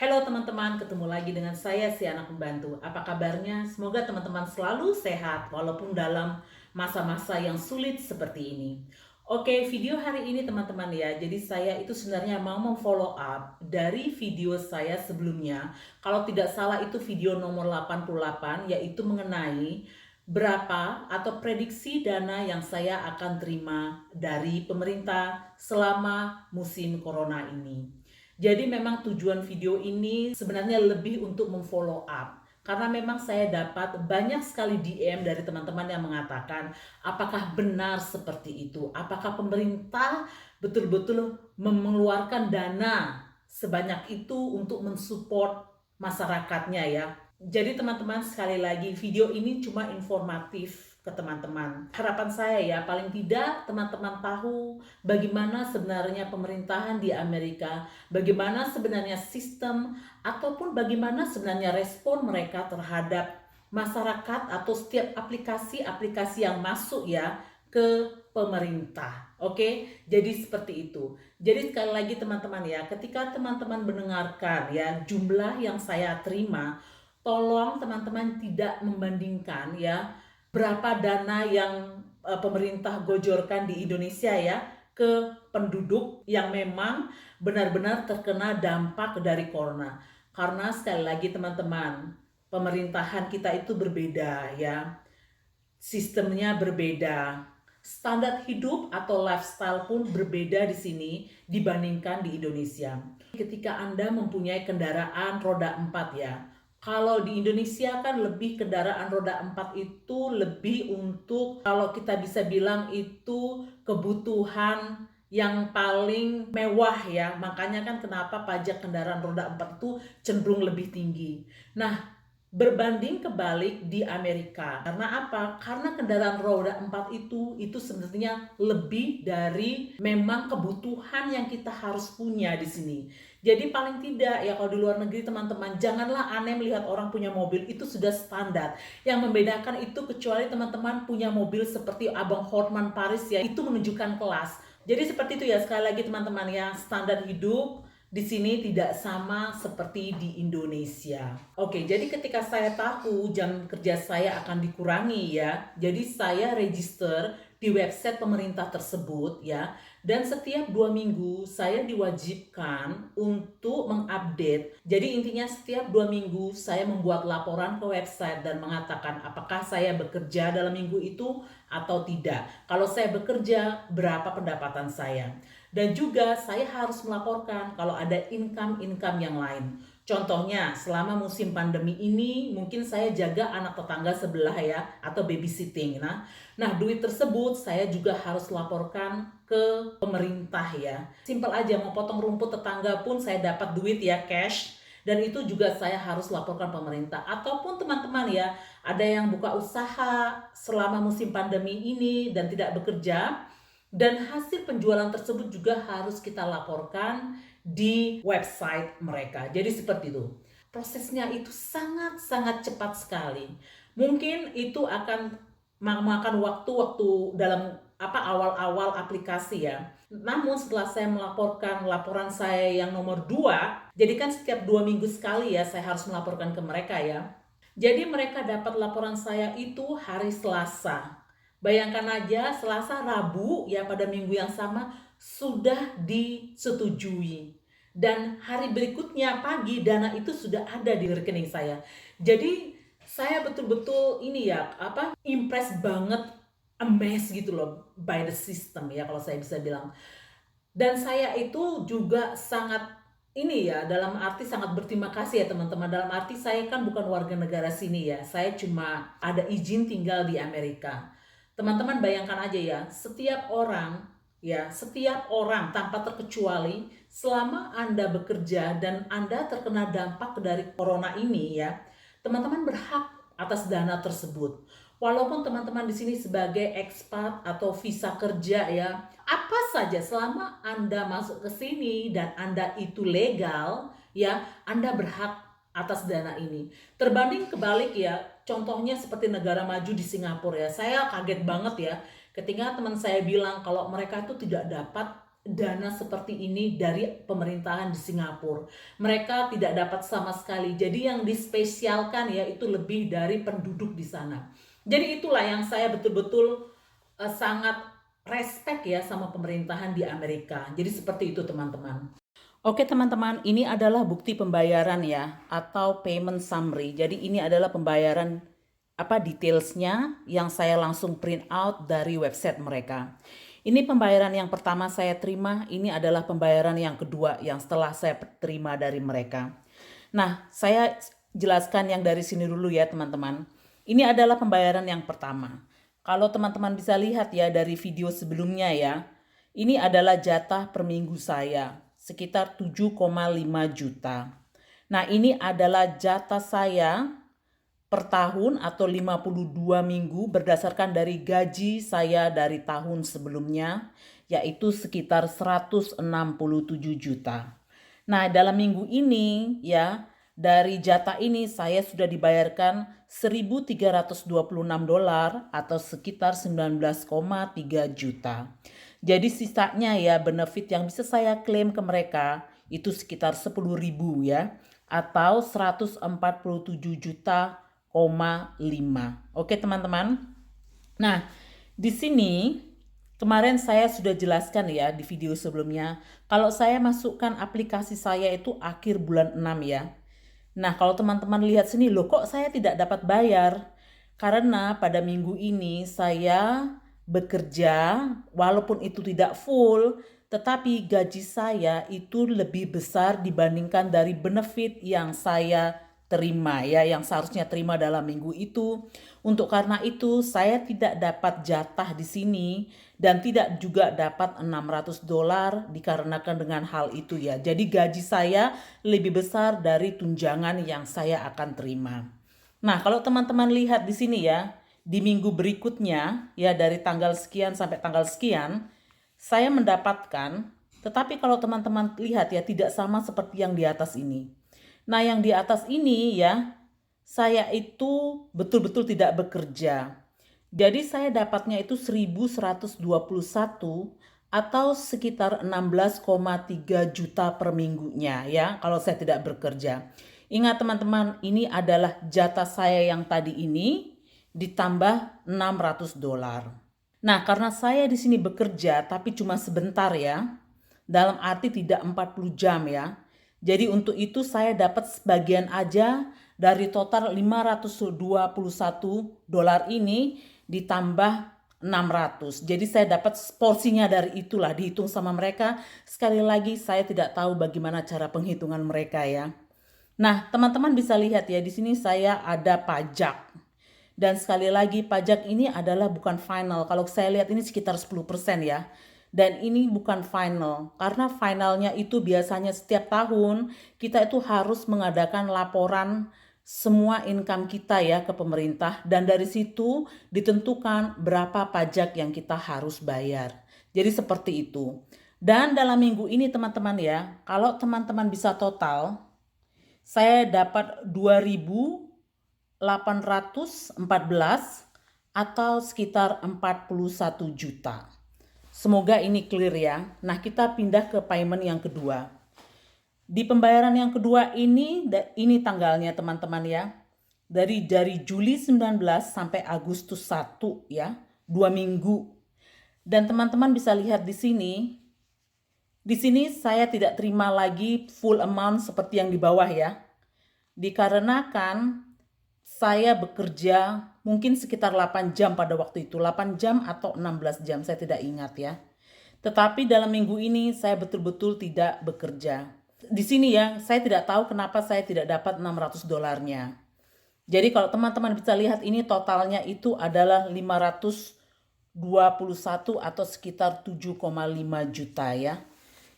Halo teman-teman, ketemu lagi dengan saya si anak pembantu. Apa kabarnya? Semoga teman-teman selalu sehat walaupun dalam masa-masa yang sulit seperti ini. Oke, video hari ini teman-teman ya. Jadi saya itu sebenarnya mau memfollow up dari video saya sebelumnya. Kalau tidak salah itu video nomor 88 yaitu mengenai berapa atau prediksi dana yang saya akan terima dari pemerintah selama musim corona ini. Jadi memang tujuan video ini sebenarnya lebih untuk memfollow up. Karena memang saya dapat banyak sekali DM dari teman-teman yang mengatakan apakah benar seperti itu? Apakah pemerintah betul-betul mengeluarkan dana sebanyak itu untuk mensupport masyarakatnya ya? Jadi teman-teman, sekali lagi video ini cuma informatif ke teman-teman. Harapan saya ya, paling tidak teman-teman tahu bagaimana sebenarnya pemerintahan di Amerika, bagaimana sebenarnya sistem ataupun bagaimana sebenarnya respon mereka terhadap masyarakat atau setiap aplikasi-aplikasi yang masuk ya ke pemerintah. Oke, jadi seperti itu. Jadi sekali lagi teman-teman ya, ketika teman-teman mendengarkan ya jumlah yang saya terima, tolong teman-teman tidak membandingkan ya berapa dana yang pemerintah gojorkan di Indonesia ya ke penduduk yang memang benar-benar terkena dampak dari corona. Karena sekali lagi teman-teman, pemerintahan kita itu berbeda ya. Sistemnya berbeda. Standar hidup atau lifestyle pun berbeda di sini dibandingkan di Indonesia. Ketika Anda mempunyai kendaraan roda 4 ya. Kalau di Indonesia kan lebih kendaraan roda 4 itu lebih untuk kalau kita bisa bilang itu kebutuhan yang paling mewah ya. Makanya kan kenapa pajak kendaraan roda 4 itu cenderung lebih tinggi. Nah, berbanding kebalik di Amerika. Karena apa? Karena kendaraan roda 4 itu sebenarnya lebih dari memang kebutuhan yang kita harus punya di sini. Jadi paling tidak ya kalau di luar negeri teman-teman, janganlah aneh melihat orang punya mobil, itu sudah standar. Yang membedakan itu kecuali teman-teman punya mobil seperti Abang Hotman Paris ya, itu menunjukkan kelas. Jadi seperti itu ya, sekali lagi teman-teman ya, standar hidup di sini tidak sama seperti di Indonesia. Oke, jadi ketika saya tahu jam kerja saya akan dikurangi ya, jadi saya register di website pemerintah tersebut ya, dan setiap 2 minggu saya diwajibkan untuk mengupdate. Jadi intinya setiap 2 minggu saya membuat laporan ke website dan mengatakan apakah saya bekerja dalam minggu itu atau tidak. Kalau saya bekerja, berapa pendapatan saya. Dan juga saya harus melaporkan kalau ada income-income yang lain. Contohnya, selama musim pandemi ini mungkin saya jaga anak tetangga sebelah ya, atau babysitting. Nah, duit tersebut saya juga harus laporkan ke pemerintah ya. Simpel aja, mau potong rumput tetangga pun saya dapat duit ya, cash. Dan itu juga saya harus laporkan pemerintah. Ataupun teman-teman ya, ada yang buka usaha selama musim pandemi ini dan tidak bekerja, dan hasil penjualan tersebut juga harus kita laporkan di website mereka. Jadi seperti itu. Prosesnya itu sangat-sangat cepat sekali. Mungkin itu akan memakan waktu dalam awal-awal aplikasi ya. Namun setelah saya melaporkan laporan saya yang nomor 2, jadi kan setiap 2 minggu sekali ya saya harus melaporkan ke mereka ya. Jadi mereka dapat laporan saya itu hari Selasa. Bayangkan aja Selasa, Rabu ya pada minggu yang sama sudah disetujui. Dan hari berikutnya pagi dana itu sudah ada di rekening saya. Jadi saya betul-betul ini ya impress banget, amazed gitu loh by the system ya kalau saya bisa bilang. Dan saya itu juga sangat ini ya, dalam arti sangat berterima kasih ya teman-teman. Dalam arti saya kan bukan warga negara sini ya. Saya cuma ada izin tinggal di Amerika. Teman-teman bayangkan aja ya, setiap orang tanpa terkecuali selama Anda bekerja dan Anda terkena dampak dari corona ini ya, teman-teman berhak atas dana tersebut. Walaupun teman-teman di sini sebagai ekspat atau visa kerja ya, apa saja selama Anda masuk ke sini dan Anda itu legal ya, Anda berhak atas dana ini. Terbanding kebalik ya, contohnya seperti negara maju di Singapura ya. Saya kaget banget ya ketika teman saya bilang kalau mereka itu tidak dapat dana seperti ini dari pemerintahan di Singapura. Mereka tidak dapat sama sekali. Jadi yang dispesialkan ya itu lebih dari penduduk di sana. Jadi itulah yang saya betul-betul sangat respect ya sama pemerintahan di Amerika. Jadi seperti itu teman-teman. Oke teman-teman, ini adalah bukti pembayaran ya, atau payment summary. Jadi ini adalah pembayaran detailsnya yang saya langsung print out dari website mereka. Ini pembayaran yang pertama saya terima, ini adalah pembayaran yang kedua yang setelah saya terima dari mereka. Nah, saya jelaskan yang dari sini dulu ya teman-teman. Ini adalah pembayaran yang pertama. Kalau teman-teman bisa lihat ya dari video sebelumnya ya, ini adalah jatah per minggu saya, sekitar 7,5 juta. Nah, ini adalah jatah saya per tahun atau 52 minggu berdasarkan dari gaji saya dari tahun sebelumnya, yaitu sekitar 167 juta. Nah, dalam minggu ini ya, dari jatah ini saya sudah dibayarkan 1.326 dolar atau sekitar 19,3 juta. Jadi sisanya ya benefit yang bisa saya klaim ke mereka itu sekitar 10.000 ya, atau 147 juta 5. Oke teman-teman. Nah, di sini kemarin saya sudah jelaskan ya di video sebelumnya, kalau saya masukkan aplikasi saya itu akhir bulan 6 ya. Nah, kalau teman-teman lihat sini, loh kok saya tidak dapat bayar? Karena pada minggu ini saya bekerja, walaupun itu tidak full, tetapi gaji saya itu lebih besar dibandingkan dari benefit yang saya terima ya, yang seharusnya terima dalam minggu itu. Untuk karena itu saya tidak dapat jatah di sini dan tidak juga dapat 600 dolar dikarenakan dengan hal itu ya. Jadi gaji saya lebih besar dari tunjangan yang saya akan terima. Nah, kalau teman-teman lihat di sini ya, di minggu berikutnya ya dari tanggal sekian sampai tanggal sekian saya mendapatkan, tetapi kalau teman-teman lihat ya tidak sama seperti yang di atas ini. Nah, yang di atas ini ya, saya itu betul-betul tidak bekerja. Jadi saya dapatnya itu 1.121 atau sekitar 16,3 juta per minggunya ya, kalau saya tidak bekerja. Ingat teman-teman, ini adalah jatah saya yang tadi ini ditambah 600 dolar. Nah, karena saya di sini bekerja tapi cuma sebentar ya, dalam arti tidak 40 jam ya. Jadi untuk itu saya dapat sebagian aja dari total 521 dolar ini ditambah 600. Jadi saya dapat porsinya dari itulah, dihitung sama mereka. Sekali lagi saya tidak tahu bagaimana cara penghitungan mereka ya. Nah, teman-teman bisa lihat ya di sini saya ada pajak. Dan sekali lagi pajak ini adalah bukan final. Kalau saya lihat ini sekitar 10% ya. Dan ini bukan final, karena finalnya itu biasanya setiap tahun kita itu harus mengadakan laporan semua income kita ya ke pemerintah, dan dari situ ditentukan berapa pajak yang kita harus bayar. Jadi seperti itu. Dan dalam minggu ini teman-teman ya, kalau teman-teman bisa total, saya dapat 2.814 atau sekitar 41 juta. Semoga ini clear ya. Nah, kita pindah ke payment yang kedua. Di pembayaran yang kedua ini tanggalnya teman-teman ya. Dari Juli 19 sampai Agustus 1 ya, 2 minggu. Dan teman-teman bisa lihat di sini. Di sini saya tidak terima lagi full amount seperti yang di bawah ya. Dikarenakan saya bekerja mungkin sekitar 8 jam pada waktu itu, 8 jam atau 16 jam, saya tidak ingat ya. Tetapi dalam minggu ini saya betul-betul tidak bekerja. Di sini ya, saya tidak tahu kenapa saya tidak dapat 600 dolarnya. Jadi kalau teman-teman bisa lihat ini totalnya itu adalah 521 atau sekitar 7,5 juta ya.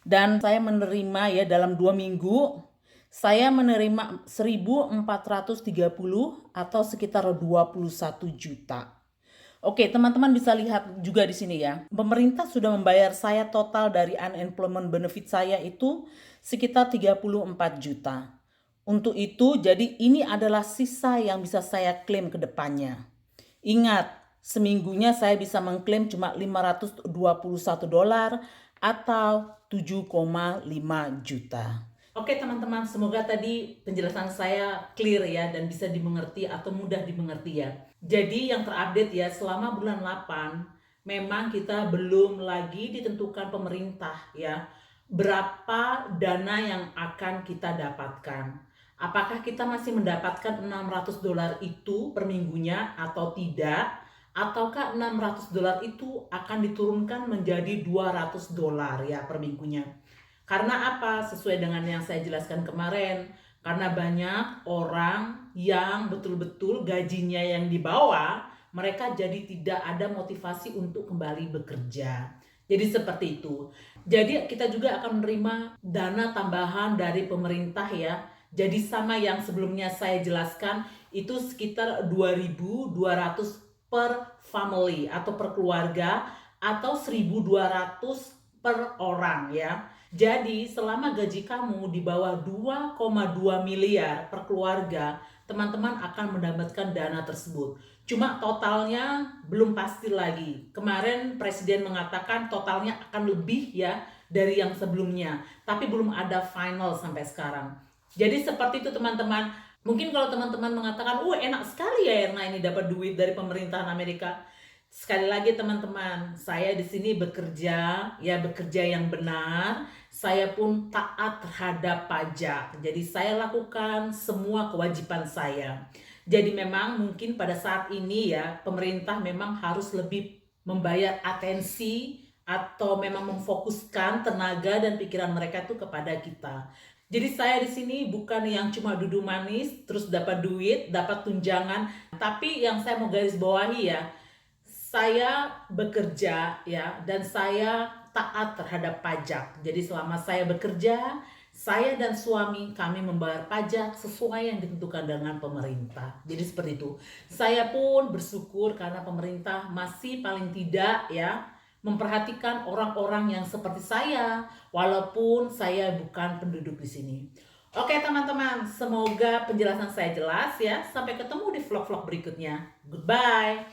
Dan saya menerima ya dalam 2 minggu, saya menerima 1.430 atau sekitar 21 juta. Oke, teman-teman bisa lihat juga di sini ya. Pemerintah sudah membayar saya total dari unemployment benefit saya itu sekitar 34 juta. Untuk itu, jadi ini adalah sisa yang bisa saya klaim ke depannya. Ingat, seminggunya saya bisa mengklaim cuma 521 dolar atau 7,5 juta. Oke teman-teman, semoga tadi penjelasan saya clear ya dan bisa dimengerti atau mudah dimengerti ya. Jadi yang terupdate ya, selama bulan 8 memang kita belum lagi ditentukan pemerintah ya berapa dana yang akan kita dapatkan. Apakah kita masih mendapatkan $600 itu per minggunya atau tidak? Ataukah $600 itu akan diturunkan menjadi $200 ya per minggunya? Karena apa? Sesuai dengan yang saya jelaskan kemarin, karena banyak orang yang betul-betul gajinya yang di bawah, mereka jadi tidak ada motivasi untuk kembali bekerja. Jadi seperti itu. Jadi kita juga akan menerima dana tambahan dari pemerintah ya. Jadi sama yang sebelumnya saya jelaskan, itu sekitar 2.200 per family atau per keluarga, atau 1.200 per orang ya. Jadi selama gaji kamu di bawah 2,2 miliar per keluarga, teman-teman akan mendapatkan dana tersebut. Cuma totalnya belum pasti lagi. Kemarin Presiden mengatakan totalnya akan lebih ya dari yang sebelumnya, tapi belum ada final sampai sekarang. Jadi seperti itu teman-teman. Mungkin kalau teman-teman mengatakan, enak sekali ya Erna ini dapat duit dari pemerintahan Amerika. Sekali lagi teman-teman, saya di sini bekerja yang benar. Saya pun taat terhadap pajak. Jadi saya lakukan semua kewajiban saya. Jadi memang mungkin pada saat ini ya, pemerintah memang harus lebih membayar atensi atau memang memfokuskan tenaga dan pikiran mereka itu kepada kita. Jadi saya di sini bukan yang cuma duduk manis terus dapat duit, dapat tunjangan, tapi yang saya mau garis bawahi ya, saya bekerja ya dan saya taat terhadap pajak. Jadi selama saya bekerja, saya dan suami kami membayar pajak sesuai yang ditentukan dengan pemerintah. Jadi seperti itu. Saya pun bersyukur karena pemerintah masih paling tidak ya memperhatikan orang-orang yang seperti saya, walaupun saya bukan penduduk di sini. Oke teman-teman, semoga penjelasan saya jelas ya. Sampai ketemu di vlog-vlog berikutnya. Goodbye.